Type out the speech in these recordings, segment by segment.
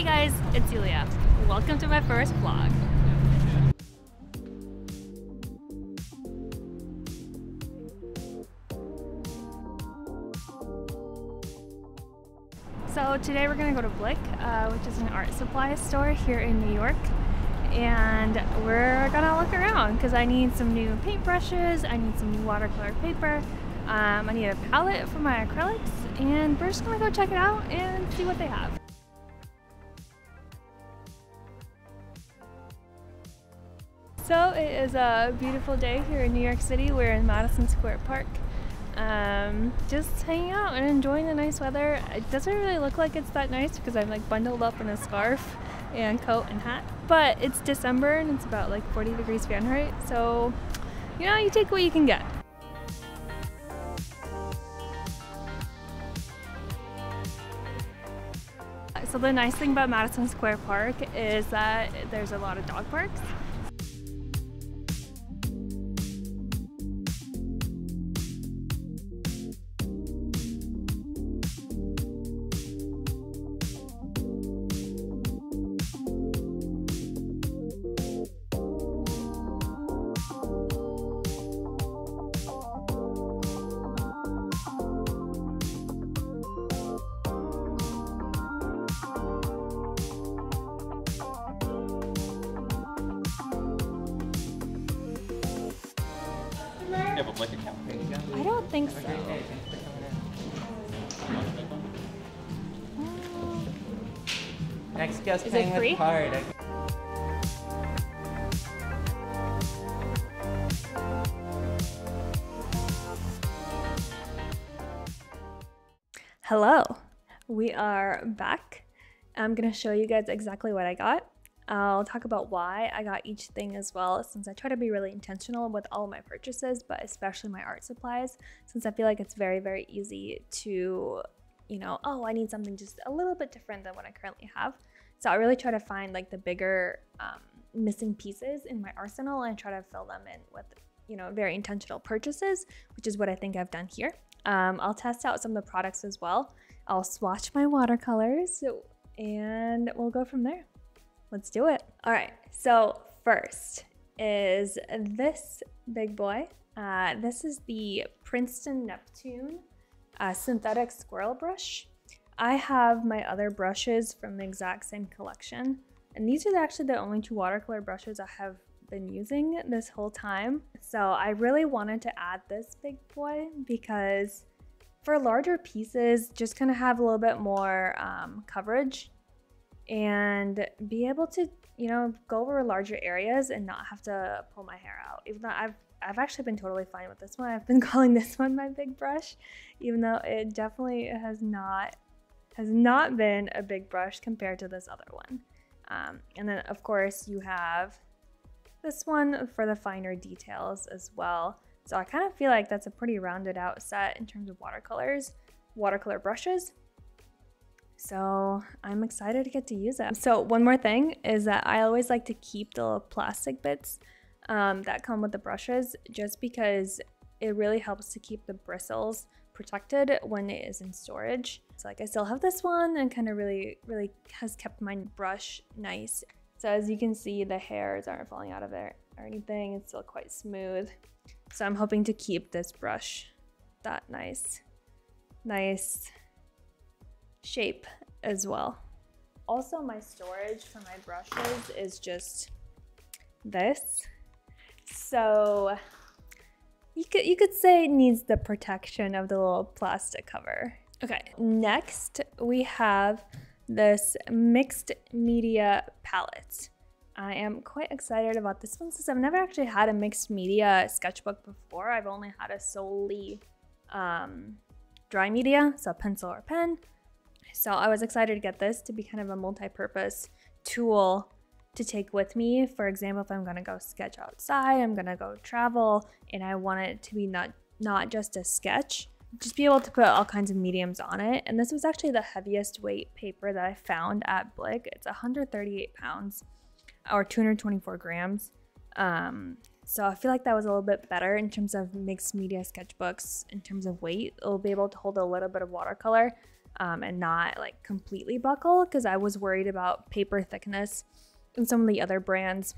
guys, it's Julia. Welcome to my first vlog. So today we're gonna go to Blick, which is an art supply store here in New York. And we're gonna look around because I need some new paintbrushes, I need some new watercolor paper, I need a palette for my acrylics, and we're just gonna go check it out and see what they have. So it is a beautiful day here in New York City. We're in Madison Square Park. Just hanging out and enjoying the nice weather. It doesn't really look like it's that nice because I'm like bundled up in a scarf and coat and hat, but it's December and it's about like 40 degrees Fahrenheit, so you know, you take what you can get. So the nice thing about Madison Square Park is that there's a lot of dog parks. You have a Blick account? I don't think so. Next guest Is paying it free? with card. Hello, we are back. I'm gonna show you guys exactly what I got. I'll talk about why I got each thing as well, since I try to be really intentional with all of my purchases, but especially my art supplies, since I feel like it's very, very easy to, you know, oh, I need something just a little bit different than what I currently have. So I really try to find like the bigger missing pieces in my arsenal and try to fill them in with, you know, very intentional purchases, which is what I think I've done here. I'll test out some of the products as well. I'll swatch my watercolors and we'll go from there. Let's do it. All right, so first is this big boy. This is the Princeton Neptune synthetic squirrel brush. I have my other brushes from the exact same collection, and these are actually the only two watercolor brushes I have been using this whole time. So I really wanted to add this big boy because for larger pieces, just kind of have a little bit more coverage and be able to, you know, go over larger areas and not have to pull my hair out. Even though I've actually been totally fine with this one. I've been calling this one my big brush, even though it definitely has not been a big brush compared to this other one. And then of course you have this one for the finer details as well. So I kind of feel like that's a pretty rounded out set in terms of watercolor brushes. So I'm excited to get to use it. So one more thing is that I always like to keep the little plastic bits that come with the brushes, just because it really helps to keep the bristles protected when it is in storage. So like I still have this one and kind of really has kept my brush nice. So as you can see, the hairs aren't falling out of it or anything. It's still quite smooth. So I'm hoping to keep this brush that nice shape as well. Also, my storage for my brushes is just this. So you could say it needs the protection of the little plastic cover. Okay, next we have this mixed media palette. I am quite excited about this one since I've never actually had a mixed media sketchbook before. I've only had a solely dry media, so pencil or pen. So I was excited to get this to be kind of a multi-purpose tool to take with me. For example, if I'm gonna go sketch outside, I'm gonna go travel, and I want it to be not just a sketch, just be able to put all kinds of mediums on it. And this was actually the heaviest weight paper that I found at Blick. It's 138 pounds or 224 grams. So I feel like that was a little bit better in terms of mixed media sketchbooks in terms of weight. It'll be able to hold a little bit of watercolor and not like completely buckle, because I was worried about paper thickness in some of the other brands.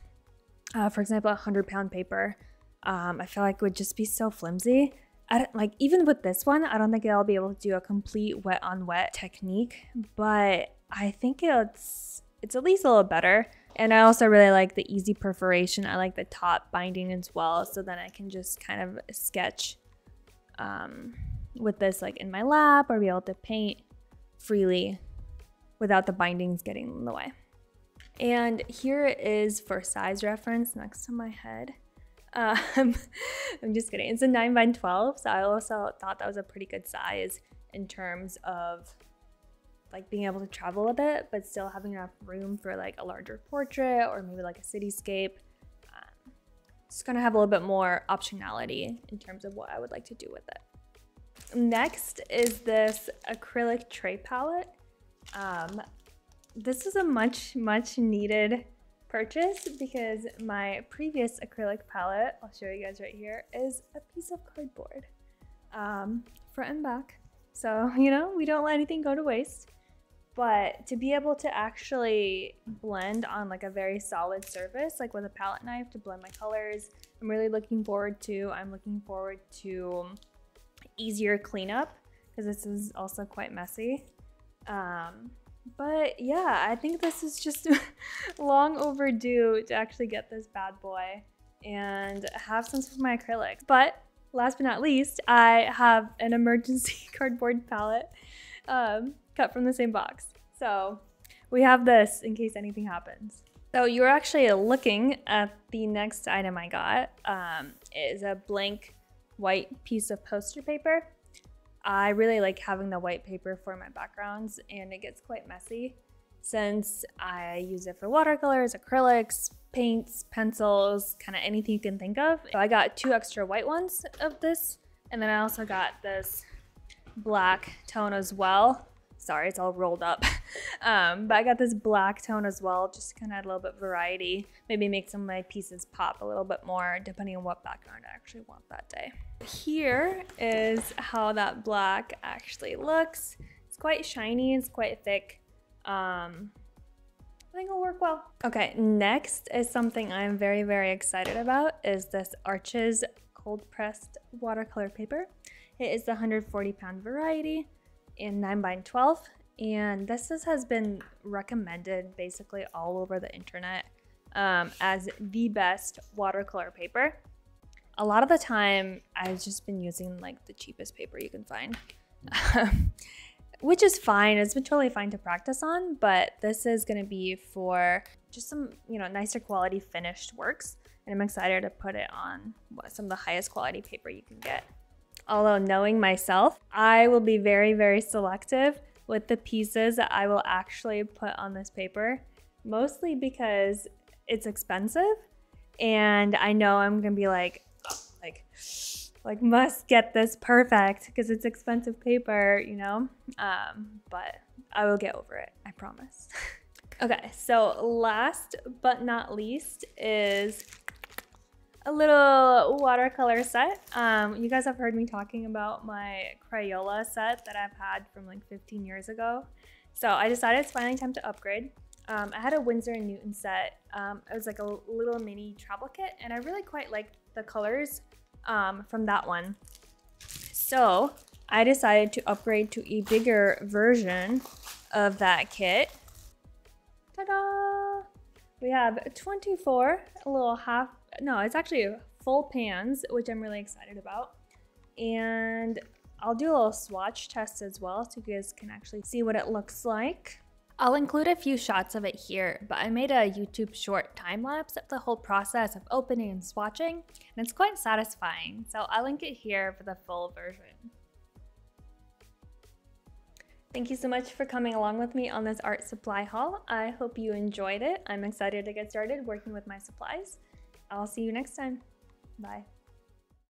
For example, 100-pound paper, I feel like would just be so flimsy. Like even with this one, I don't think I'll be able to do a complete wet on wet technique, but I think it's at least a little better. And I also really like the easy perforation. I like the top binding as well, so then I can just kind of sketch with this like in my lap, or be able to paint freely without the bindings getting in the way. And here it is for size reference next to my head. I'm just kidding. It's a 9x12, so I also thought that was a pretty good size in terms of like being able to travel with it, but still having enough room for like a larger portrait or maybe like a cityscape. Just gonna have a little bit more optionality in terms of what I would like to do with it. Next is this acrylic tray palette. This is a much needed purchase because my previous acrylic palette, I'll show you guys right here, is a piece of cardboard, front and back. So, you know, we don't let anything go to waste. But to be able to actually blend on like a very solid surface, like with a palette knife to blend my colors, I'm really looking forward to. I'm looking forward to easier cleanup because this is also quite messy. But yeah, I think this is just long overdue to actually get this bad boy and have some for my acrylics. But last but not least, I have an emergency cardboard palette cut from the same box. So we have this in case anything happens. So you're actually looking at the next item I got. It is a blank white piece of poster paper. I really like having the white paper for my backgrounds, and it gets quite messy since I use it for watercolors, acrylics, paints, pencils, kind of anything you can think of. So I got 2 extra white ones of this, and then I also got this black tone as well. Sorry, it's all rolled up. But I got this black tone as well, just to kind of add a little bit of variety. Maybe make some of my pieces pop a little bit more, depending on what background I actually want that day. Here is how that black actually looks. It's quite shiny, it's quite thick. I think it'll work well. Okay, next is something I'm very excited about, is this Arches cold pressed watercolor paper. It is the 140-pound variety in 9x12, and this has been recommended basically all over the internet as the best watercolor paper. A lot of the time I've just been using like the cheapest paper you can find, which is fine. It's been totally fine to practice on, but this is going to be for just some, you know, nicer quality finished works, and I'm excited to put it on some of the highest quality paper you can get. Although knowing myself, I will be very selective with the pieces that I will actually put on this paper, mostly because it's expensive and I know I'm gonna be like must get this perfect because it's expensive paper, you know? But I will get over it, I promise. Okay, so last but not least is a little watercolor set. You guys have heard me talking about my Crayola set that I've had from like 15 years ago. So I decided it's finally time to upgrade. I had a Winsor and Newton set. It was like a little mini travel kit, and I really quite liked the colors from that one. So I decided to upgrade to a bigger version of that kit. Ta-da! We have 24, a little half, no, it's actually full pans, which I'm really excited about. And I'll do a little swatch test as well so you guys can actually see what it looks like. I'll include a few shots of it here, but I made a YouTube short time lapse of the whole process of opening and swatching, and it's quite satisfying. So I'll link it here for the full version. Thank you so much for coming along with me on this art supply haul. I hope you enjoyed it. I'm excited to get started working with my supplies. I'll see you next time. Bye.